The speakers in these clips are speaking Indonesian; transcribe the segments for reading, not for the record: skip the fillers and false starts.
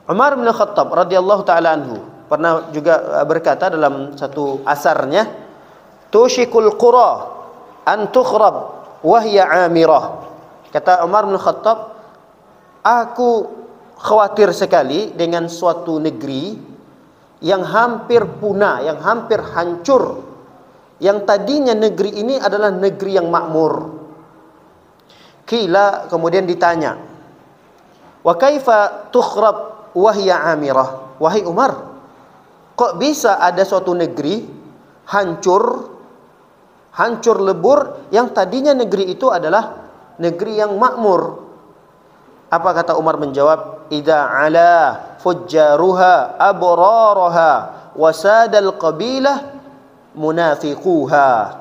Umar bin Khattab radhiyallahu taala anhu pernah juga berkata dalam satu asarnya, tushikul qura an tukhrab wa hiya amirah. Kata Umar bin Khattab, aku khawatir sekali dengan suatu negeri yang hampir punah, yang hampir hancur, yang tadinya negeri ini adalah negeri yang makmur. Qila, kemudian ditanya, wa kaifa tukhrab wa hiya amirah? Wahai Umar, kok bisa ada suatu negeri hancur lebur yang tadinya negeri itu adalah negeri yang makmur? Apa kata Umar menjawab, idza ala fujjaruha abraraha wasadal qabilah munafiquha.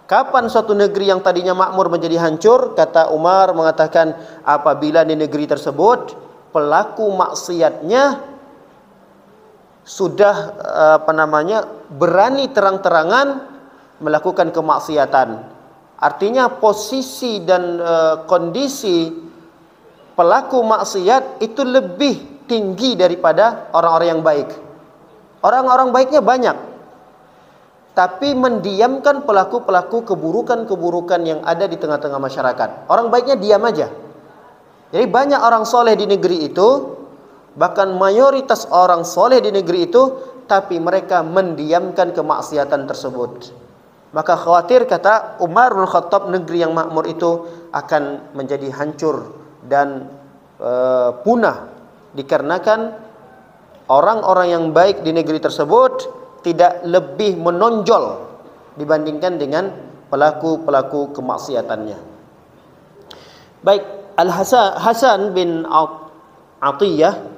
Kapan suatu negeri yang tadinya makmur menjadi hancur? Kata Umar mengatakan, apabila di negeri tersebut pelaku maksiatnya sudah berani terang-terangan melakukan kemaksiatan. Artinya posisi dan kondisi pelaku maksiat itu lebih tinggi daripada orang-orang yang baik. Orang-orang baiknya banyak, tapi mendiamkan pelaku-pelaku keburukan-keburukan yang ada di tengah-tengah masyarakat. Orang baiknya diam aja. Jadi banyak orang soleh di negeri itu, bahkan mayoritas orang soleh di negeri itu, tapi mereka mendiamkan kemaksiatan tersebut. Maka khawatir, kata Umar bin Khattab, negeri yang makmur itu akan menjadi hancur dan punah, dikarenakan orang-orang yang baik di negeri tersebut tidak lebih menonjol dibandingkan dengan pelaku-pelaku kemaksiatannya. Baik, Hasan bin Atiyah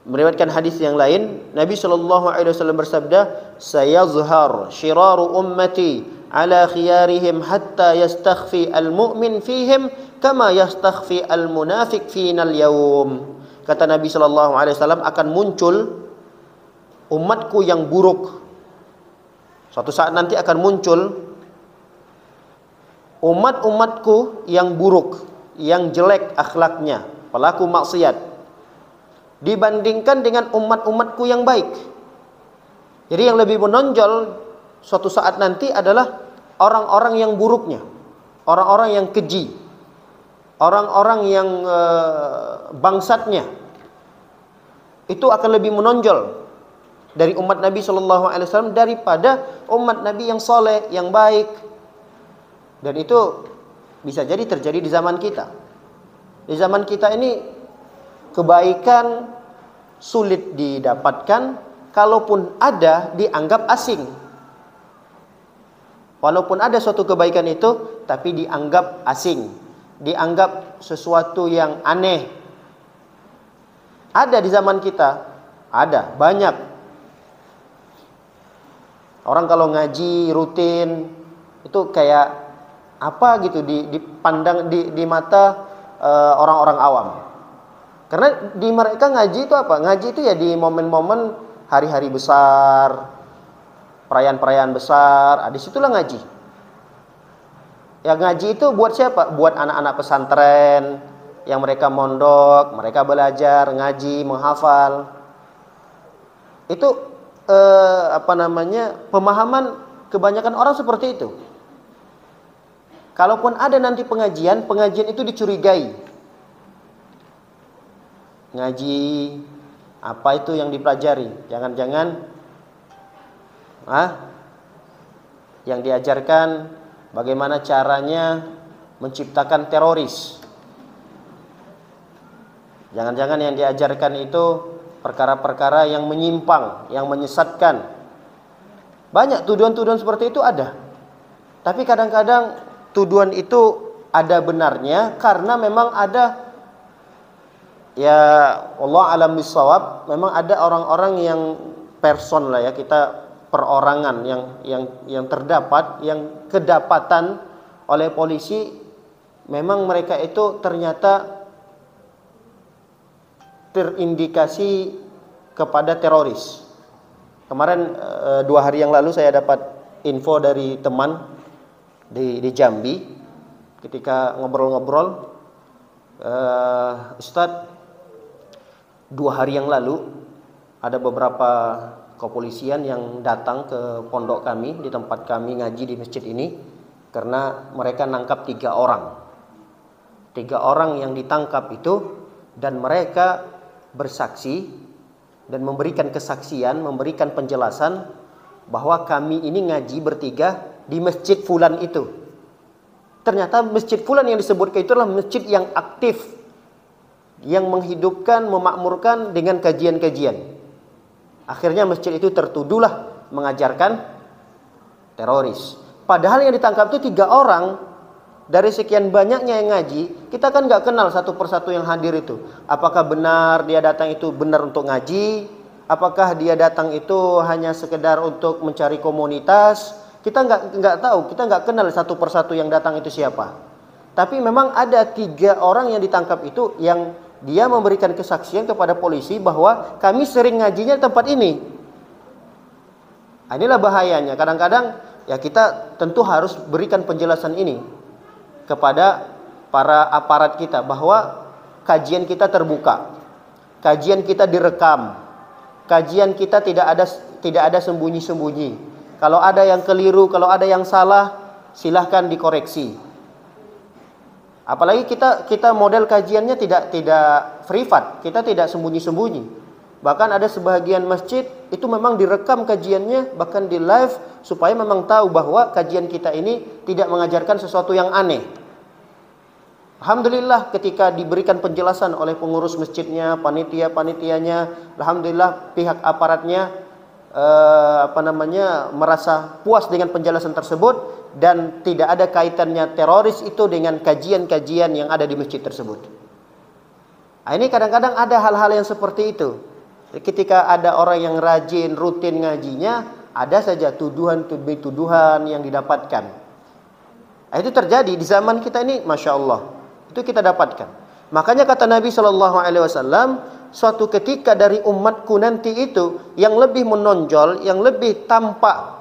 meriwayatkan hadis yang lain, Nabi sallallahu alaihi wasallam bersabda, sayazhar shiraru ummati ala khiyarihim hatta yastakhfi al-mu'min fihim kama yastakhfi al-munafiq fina al-yawm. Kata Nabi sallallahu alaihi wasallam, akan muncul umatku yang buruk. Suatu saat nanti akan muncul umat-umatku yang buruk, yang jelek akhlaknya, pelaku maksiat, dibandingkan dengan umat-umatku yang baik. Jadi yang lebih menonjol suatu saat nanti adalah orang-orang yang buruknya, orang-orang yang keji, orang-orang yang bangsatnya. Itu akan lebih menonjol dari umat Nabi sallallahu alaihi wasallam daripada umat Nabi yang soleh, yang baik. Dan itu bisa jadi terjadi di zaman kita. Di zaman kita ini kebaikan sulit didapatkan, kalaupun ada dianggap asing. Walaupun ada suatu kebaikan itu, tapi dianggap asing, dianggap sesuatu yang aneh. Ada di zaman kita, ada banyak. Orang kalau ngaji rutin itu kayak apa gitu dipandang di mata orang-orang awam. Karena di mereka ngaji itu apa? Ngaji itu ya di momen-momen hari-hari besar, perayaan-perayaan besar, disitulah ngaji. Ya ngaji itu buat siapa? Buat anak-anak pesantren yang mereka mondok, mereka belajar ngaji, menghafal. Itu pemahaman kebanyakan orang seperti itu. Kalaupun ada nanti pengajian itu dicurigai. Ngaji apa itu yang dipelajari? Jangan-jangan yang diajarkan bagaimana caranya menciptakan teroris. Jangan-jangan yang diajarkan itu perkara-perkara yang menyimpang, yang menyesatkan. Banyak tuduhan-tuduhan seperti itu ada. Tapi kadang-kadang tuduhan itu ada benarnya karena memang ada, ya Allah alam bisawab, memang ada orang-orang yang person lah ya, kita perorangan yang terdapat, yang kedapatan oleh polisi, memang mereka itu ternyata terindikasi kepada teroris. Kemarin 2 hari yang lalu saya dapat info dari teman di Jambi, ketika ngobrol-ngobrol, Ustadz, 2 hari yang lalu ada beberapa kepolisian yang datang ke pondok kami, di tempat kami ngaji di masjid ini, karena mereka nangkap 3 orang. 3 orang yang ditangkap itu, dan mereka bersaksi dan memberikan kesaksian, memberikan penjelasan bahwa kami ini ngaji bertiga di masjid fulan itu. Ternyata masjid fulan yang disebutkan itu adalah masjid yang aktif, yang menghidupkan, memakmurkan dengan kajian-kajian. Akhirnya masjid itu tertuduhlah mengajarkan teroris. Padahal yang ditangkap itu 3 orang. Dari sekian banyaknya yang ngaji, kita kan nggak kenal satu persatu yang hadir itu. Apakah benar dia datang itu benar untuk ngaji? Apakah dia datang itu hanya sekedar untuk mencari komunitas? Kita nggak tahu, kita nggak kenal satu persatu yang datang itu siapa. Tapi memang ada 3 orang yang ditangkap itu yang dia memberikan kesaksian kepada polisi bahwa kami sering ngajinya di tempat ini. Nah, inilah bahayanya. Kadang-kadang ya kita tentu harus berikan penjelasan ini kepada para aparat kita bahwa kajian kita terbuka, kajian kita direkam, kajian kita tidak ada sembunyi-sembunyi. Kalau ada yang keliru, kalau ada yang salah, silahkan dikoreksi. Apalagi kita model kajiannya tidak privat, kita tidak sembunyi-sembunyi. Bahkan ada sebagian masjid itu memang direkam kajiannya, bahkan di live, supaya memang tahu bahwa kajian kita ini tidak mengajarkan sesuatu yang aneh. Alhamdulillah ketika diberikan penjelasan oleh pengurus masjidnya, panitia-panitianya, alhamdulillah pihak aparatnya merasa puas dengan penjelasan tersebut, dan tidak ada kaitannya teroris itu dengan kajian-kajian yang ada di masjid tersebut. Nah, ini kadang-kadang ada hal-hal yang seperti itu. Ketika ada orang yang rajin, rutin ngajinya, ada saja tuduhan yang didapatkan. Nah, itu terjadi di zaman kita ini, masya Allah. Itu kita dapatkan. Makanya kata Nabi SAW, suatu ketika dari umatku nanti itu yang lebih menonjol, yang lebih tampak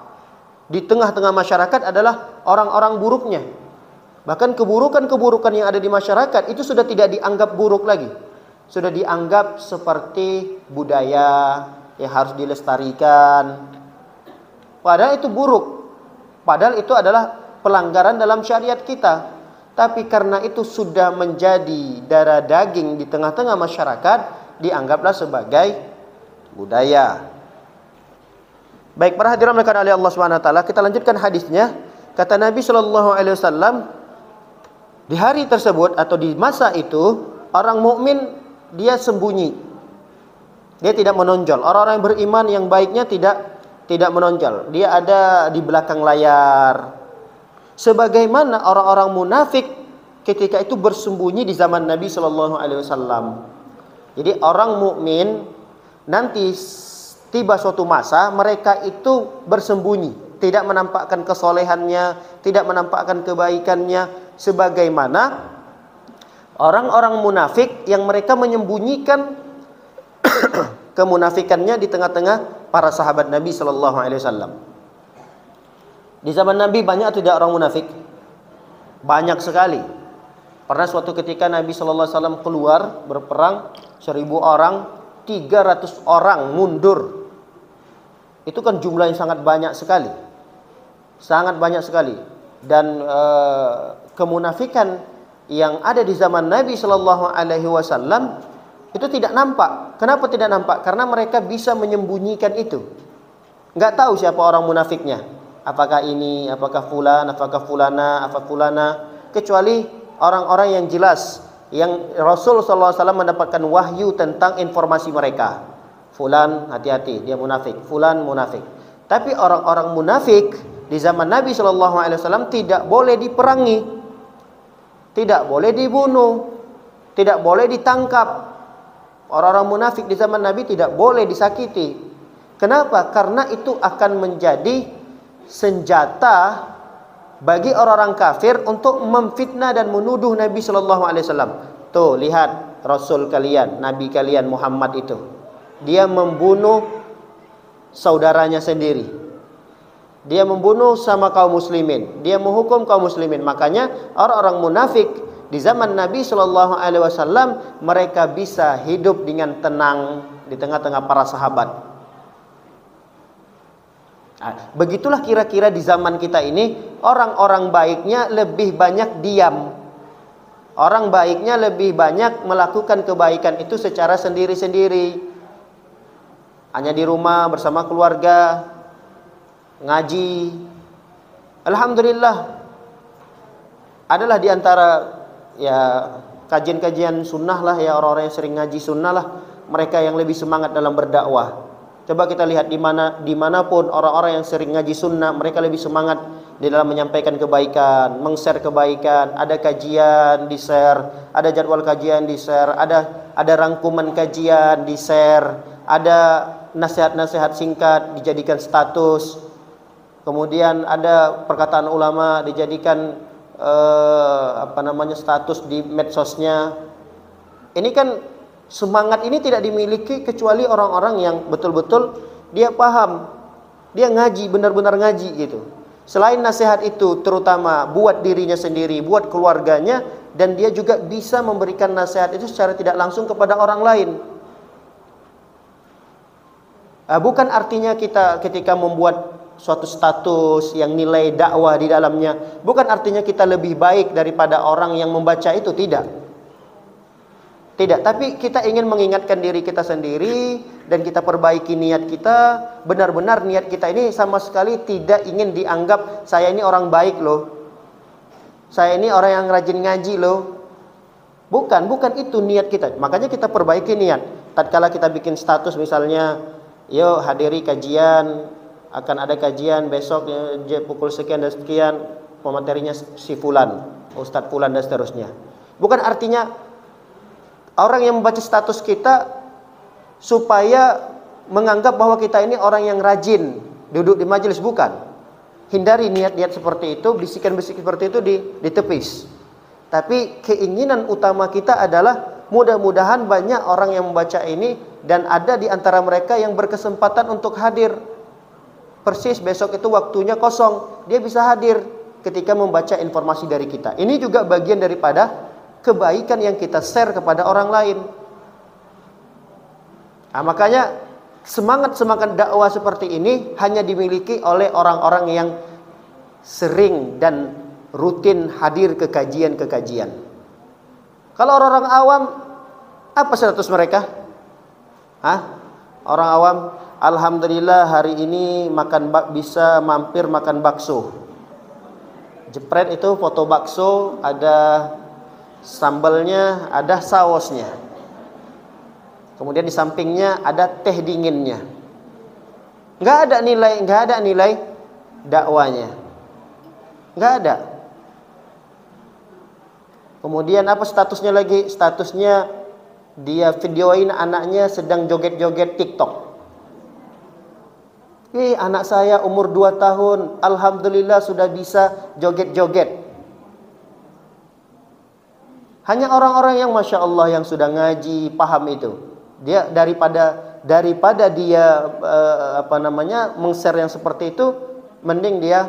di tengah-tengah masyarakat adalah orang-orang buruknya. Bahkan keburukan-keburukan yang ada di masyarakat itu sudah tidak dianggap buruk lagi. Sudah dianggap seperti budaya yang harus dilestarikan. Padahal itu buruk. Padahal itu adalah pelanggaran dalam syariat kita. Tapi karena itu sudah menjadi darah daging di tengah-tengah masyarakat, dianggaplah sebagai budaya. Baik, para hadirin melakukan oleh Allah Subhanahu wa taala, kita lanjutkan hadisnya. Kata Nabi sallallahu alaihi wasallam, di hari tersebut atau di masa itu, orang mukmin dia sembunyi. Dia tidak menonjol. Orang-orang yang beriman yang baiknya tidak menonjol. Dia ada di belakang layar. Sebagaimana orang-orang munafik ketika itu bersembunyi di zaman Nabi sallallahu alaihi wasallam. Jadi orang mukmin nanti tiba suatu masa mereka itu bersembunyi, tidak menampakkan kesolehannya, tidak menampakkan kebaikannya, sebagaimana orang-orang munafik yang mereka menyembunyikan kemunafikannya di tengah-tengah para sahabat Nabi sallallahu alaihi wasallam. Di zaman Nabi banyak atau tidak orang munafik? Banyak sekali. Pernah suatu ketika Nabi sallallahu alaihi wasallam keluar berperang 1000 orang, 300 orang mundur. Itu kan jumlah yang sangat banyak sekali. Sangat banyak sekali. Dan kemunafikan yang ada di zaman Nabi sallallahu alaihi wasallam itu tidak nampak. Kenapa tidak nampak? Karena mereka bisa menyembunyikan itu. Enggak tahu siapa orang munafiknya. Apakah ini, apakah fulan, apakah fulana, apakah fulana, kecuali orang-orang yang jelas, yang Rasul sallallahu alaihi wasallam mendapatkan wahyu tentang informasi mereka. Fulan hati-hati, dia munafik. Fulan munafik. Tapi orang-orang munafik di zaman Nabi sallallahu alaihi wasallam tidak boleh diperangi, tidak boleh dibunuh, tidak boleh ditangkap. Orang-orang munafik di zaman Nabi tidak boleh disakiti. Kenapa? Karena itu akan menjadi senjata bagi orang-orang kafir untuk memfitnah dan menuduh Nabi sallallahu alaihi wasallam. Tuh, lihat Rasul kalian, Nabi kalian Muhammad itu, dia membunuh saudaranya sendiri. Dia membunuh sama kaum muslimin, dia menghukum kaum muslimin. Makanya orang-orang munafik Di zaman Nabi Shallallahu Alaihi Wasallam mereka bisa hidup dengan tenang di tengah-tengah para sahabat. Nah, begitulah kira-kira di zaman kita ini orang-orang baiknya lebih banyak diam. Orang baiknya lebih banyak melakukan kebaikan itu secara sendiri-sendiri. Hanya di rumah bersama keluarga, ngaji. Alhamdulillah adalah di antara ya kajian-kajian sunnah lah ya, orang-orang yang sering ngaji sunnah lah, mereka yang lebih semangat dalam berdakwah. Coba kita lihat dimanapun orang-orang yang sering ngaji sunnah, mereka lebih semangat di dalam menyampaikan kebaikan, meng-share kebaikan. Ada kajian di share, ada jadwal kajian di share, ada rangkuman kajian di share, ada nasihat-nasihat singkat dijadikan status. Kemudian ada perkataan ulama dijadikan status di medsosnya. Ini kan semangat ini tidak dimiliki kecuali orang-orang yang betul-betul dia paham, dia ngaji, benar-benar ngaji gitu. Selain nasihat itu terutama buat dirinya sendiri, buat keluarganya, dan dia juga bisa memberikan nasihat itu secara tidak langsung kepada orang lain. Bukan artinya kita ketika membuat suatu status yang nilai dakwah di dalamnya, bukan artinya kita lebih baik daripada orang yang membaca itu, tidak. Tidak, tapi kita ingin mengingatkan diri kita sendiri dan kita perbaiki niat kita. Benar-benar niat kita ini sama sekali tidak ingin dianggap saya ini orang baik loh, saya ini orang yang rajin ngaji loh. Bukan itu niat kita. Makanya kita perbaiki niat. Tatkala kita bikin status misalnya, yuk hadiri kajian, akan ada kajian besok ya, pukul sekian dan sekian, pematerinya si fulan, Ustadz fulan dan seterusnya. Bukan artinya orang yang membaca status kita supaya menganggap bahwa kita ini orang yang rajin duduk di majelis, bukan. Hindari niat-niat seperti itu, bisikan-bisikan seperti itu ditepis. Tapi keinginan utama kita adalah mudah-mudahan banyak orang yang membaca ini dan ada di antara mereka yang berkesempatan untuk hadir. Persis besok itu waktunya kosong, dia bisa hadir ketika membaca informasi dari kita. Ini juga bagian daripada kebaikan yang kita share kepada orang lain. Nah, makanya semangat dakwah seperti ini hanya dimiliki oleh orang-orang yang sering dan rutin hadir ke kajian-kajian. Kalau orang-orang awam, apa status mereka? Orang awam, alhamdulillah hari ini bisa mampir makan bakso. Jepret itu foto bakso, ada sambalnya, ada sausnya. Kemudian di sampingnya ada teh dinginnya. Nggak ada nilai dakwanya. Nggak ada. Kemudian apa statusnya lagi? Statusnya dia videoin anaknya sedang joget-joget TikTok. Anak saya umur 2 tahun, alhamdulillah sudah bisa joget-joget. Hanya orang-orang yang Masya Allah yang sudah ngaji, paham itu. Dia daripada dia meng-share yang seperti itu, mending dia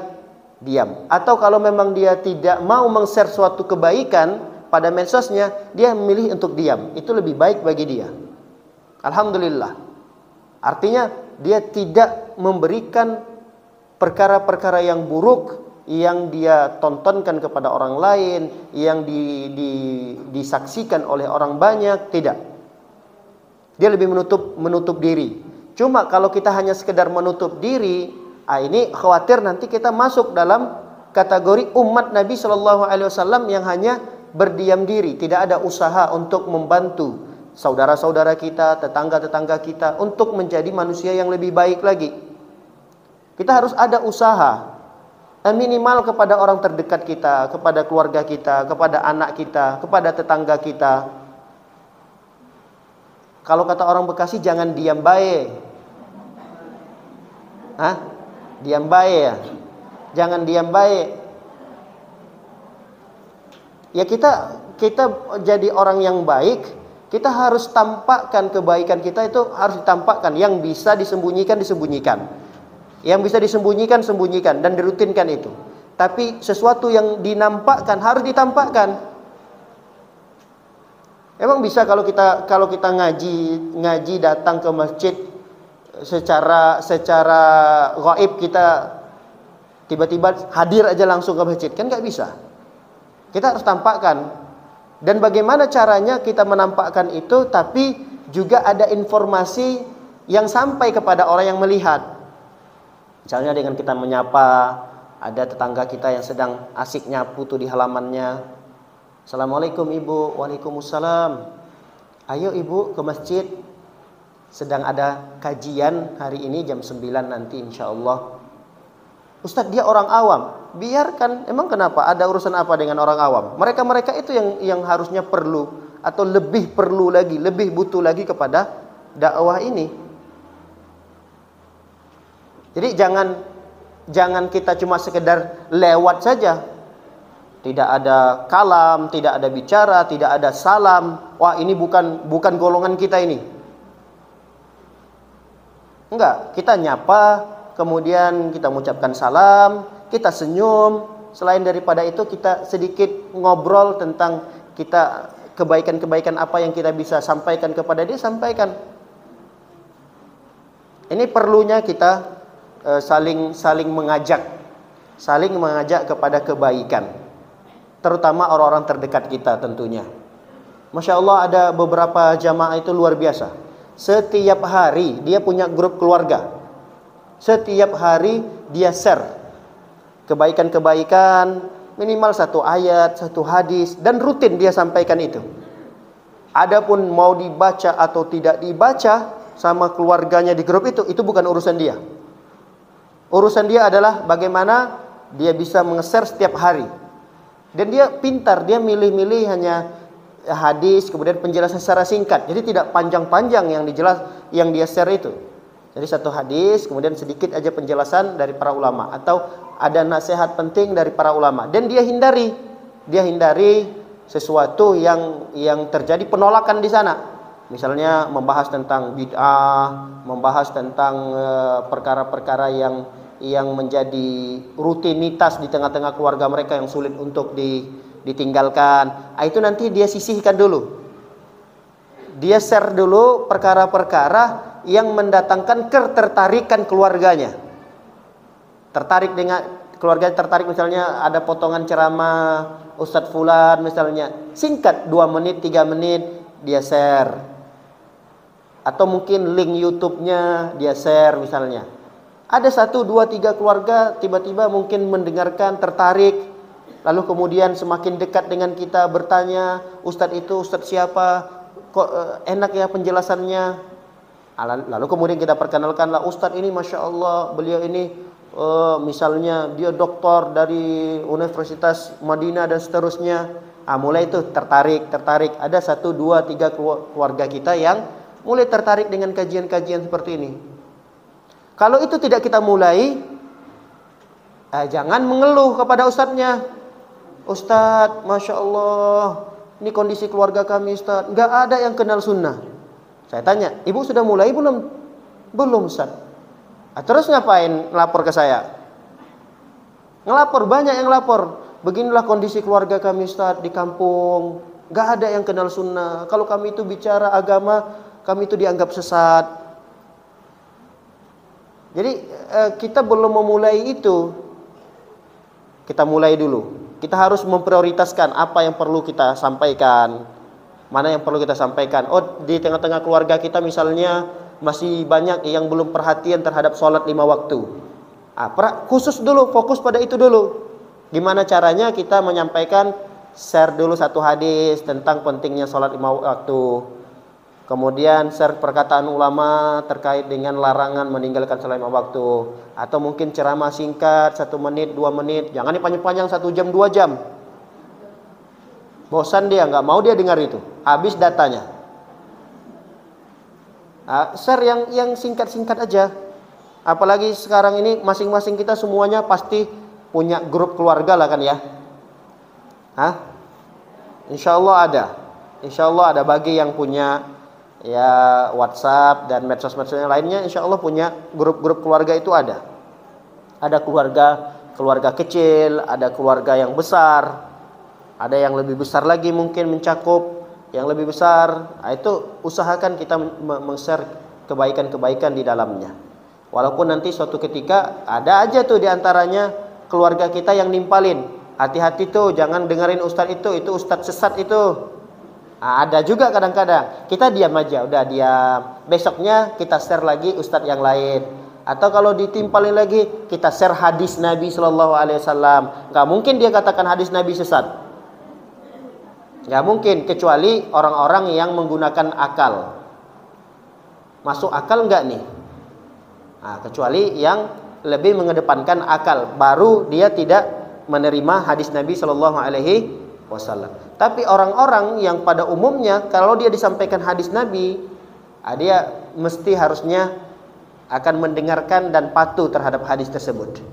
diam. Atau kalau memang dia tidak mau meng-share suatu kebaikan pada medsosnya, dia memilih untuk diam. Itu lebih baik bagi dia. Alhamdulillah. Artinya dia tidak memberikan perkara-perkara yang buruk yang dia tontonkan kepada orang lain, yang disaksikan oleh orang banyak, tidak. Dia lebih menutup diri. Cuma kalau kita hanya sekedar menutup diri, ini khawatir nanti kita masuk dalam kategori umat Nabi Shallallahu Alaihi Wasallam yang hanya berdiam diri, tidak ada usaha untuk membantu saudara-saudara kita, tetangga-tetangga kita untuk menjadi manusia yang lebih baik lagi. Kita harus ada usaha, minimal kepada orang terdekat kita, kepada keluarga kita, kepada anak kita, kepada tetangga kita. Kalau kata orang Bekasi, jangan diam bae. Diam bae ya. Jangan diam bae. Ya kita jadi orang yang baik, kita harus tampakkan kebaikan kita, itu harus ditampakkan. Yang bisa disembunyikan, disembunyikan. Yang bisa disembunyikan, sembunyikan, dan dirutinkan itu. Tapi sesuatu yang dinampakkan harus ditampakkan. Emang bisa kalau kita ngaji datang ke masjid secara gaib, kita tiba-tiba hadir aja langsung ke masjid? Kan nggak bisa. Kita harus tampakkan. Dan bagaimana caranya kita menampakkan itu, tapi juga ada informasi yang sampai kepada orang yang melihat. Misalnya dengan kita menyapa, ada tetangga kita yang sedang asik nyapu tuh di halamannya. Assalamualaikum ibu. Waalaikumsalam. Ayo ibu ke masjid, sedang ada kajian hari ini jam 9 nanti insya Allah. Ustadz, dia orang awam. Biarkan, emang kenapa? Ada urusan apa dengan orang awam? Mereka itu yang harusnya perlu, atau lebih perlu lagi, lebih butuh lagi kepada dakwah ini. Jadi jangan kita cuma sekedar lewat saja. Tidak ada kalam, tidak ada bicara, tidak ada salam. Wah, ini bukan golongan kita ini. Enggak, kita nyapa, kemudian kita mengucapkan salam, kita senyum. Selain daripada itu, kita sedikit ngobrol tentang kita kebaikan-kebaikan apa yang kita bisa sampaikan kepada dia, sampaikan. Ini perlunya kita saling mengajak kepada kebaikan, terutama orang-orang terdekat kita tentunya. Masya Allah, ada beberapa jamaah itu luar biasa. Setiap hari dia punya grup keluarga. Setiap hari dia share kebaikan-kebaikan, minimal satu ayat, satu hadis, dan rutin dia sampaikan itu. Adapun mau dibaca atau tidak dibaca sama keluarganya di grup itu bukan urusan dia. Urusan dia adalah bagaimana dia bisa menge-share setiap hari. Dan dia pintar, dia milih-milih hanya hadis, kemudian penjelasan secara singkat. Jadi tidak panjang-panjang yang dia share itu. Jadi satu hadis, kemudian sedikit aja penjelasan dari para ulama, atau ada nasihat penting dari para ulama. Dan dia hindari sesuatu yang terjadi penolakan di sana. Misalnya membahas tentang bid'ah, membahas tentang perkara-perkara yang menjadi rutinitas di tengah-tengah keluarga mereka yang sulit untuk ditinggalkan. Itu nanti dia sisihkan dulu. Dia share dulu perkara-perkara yang mendatangkan ketertarikan keluarganya. Tertarik dengan keluarga, tertarik misalnya ada potongan ceramah Ustadz Fulan misalnya, singkat 2 menit 3 menit dia share. Atau mungkin link YouTube-nya dia share misalnya. Ada 1, 2, 3 keluarga tiba-tiba mungkin mendengarkan, tertarik, lalu kemudian semakin dekat dengan kita, bertanya, Ustadz itu Ustadz siapa? Kok enak ya penjelasannya? Lalu kemudian kita perkenalkanlah, Ustadz ini Masya Allah, beliau ini misalnya dia doktor dari Universitas Madinah dan seterusnya. Mulai itu tertarik. Ada 1, 2, 3 keluarga kita yang mulai tertarik dengan kajian-kajian seperti ini. Kalau itu tidak kita mulai, jangan mengeluh kepada ustadznya. Ustadz, Masya Allah, ini kondisi keluarga kami Ustadz, nggak ada yang kenal sunnah. Saya tanya, ibu sudah mulai belum? Belum Ustadz. Terus ngapain lapor ke saya? Ngelapor, banyak yang lapor. Beginilah kondisi keluarga kami Ustadz di kampung, nggak ada yang kenal sunnah. Kalau kami itu bicara agama, kami itu dianggap sesat. Jadi kita belum memulai itu. Kita mulai dulu. Kita harus memprioritaskan apa yang perlu kita sampaikan, mana yang perlu kita sampaikan. Oh, di tengah-tengah keluarga kita misalnya masih banyak yang belum perhatian terhadap sholat 5 waktu. Khusus dulu, fokus pada itu dulu. Gimana caranya kita menyampaikan, share dulu 1 hadis tentang pentingnya sholat 5 waktu. Kemudian share perkataan ulama terkait dengan larangan meninggalkan sholat 5 waktu. Atau mungkin ceramah singkat 1 menit, 2 menit. Jangan dipanjang-panjang 1 jam, 2 jam. Bosan dia, nggak mau dia dengar itu. Habis datanya. Share yang singkat-singkat aja. Apalagi sekarang ini masing-masing kita semuanya pasti punya grup keluarga lah kan ya. Insya Allah ada bagi yang punya ya WhatsApp dan medsos-medsos yang lainnya, insya Allah punya grup-grup keluarga itu ada. Ada keluarga kecil, ada keluarga yang besar, ada yang lebih besar lagi mungkin mencakup yang lebih besar, itu usahakan kita meng-share kebaikan-kebaikan di dalamnya. Walaupun nanti suatu ketika ada aja tuh diantaranya keluarga kita yang nimpalin, hati-hati tuh jangan dengerin ustadz itu ustadz sesat itu. Nah, ada juga kadang-kadang kita diam aja, udah diam. Besoknya kita share lagi ustadz yang lain. Atau kalau ditimpalin lagi, kita share hadis Nabi Shallallahu Alaihi Wasallam. Gak mungkin dia katakan hadis Nabi sesat. Gak mungkin, kecuali orang-orang yang menggunakan akal. Masuk akal nggak nih? Nah, kecuali yang lebih mengedepankan akal, baru dia tidak menerima hadis Nabi Shallallahu Alaihi Wasallam. Tapi orang-orang yang pada umumnya kalau dia disampaikan hadis Nabi, dia mesti harusnya akan mendengarkan dan patuh terhadap hadis tersebut.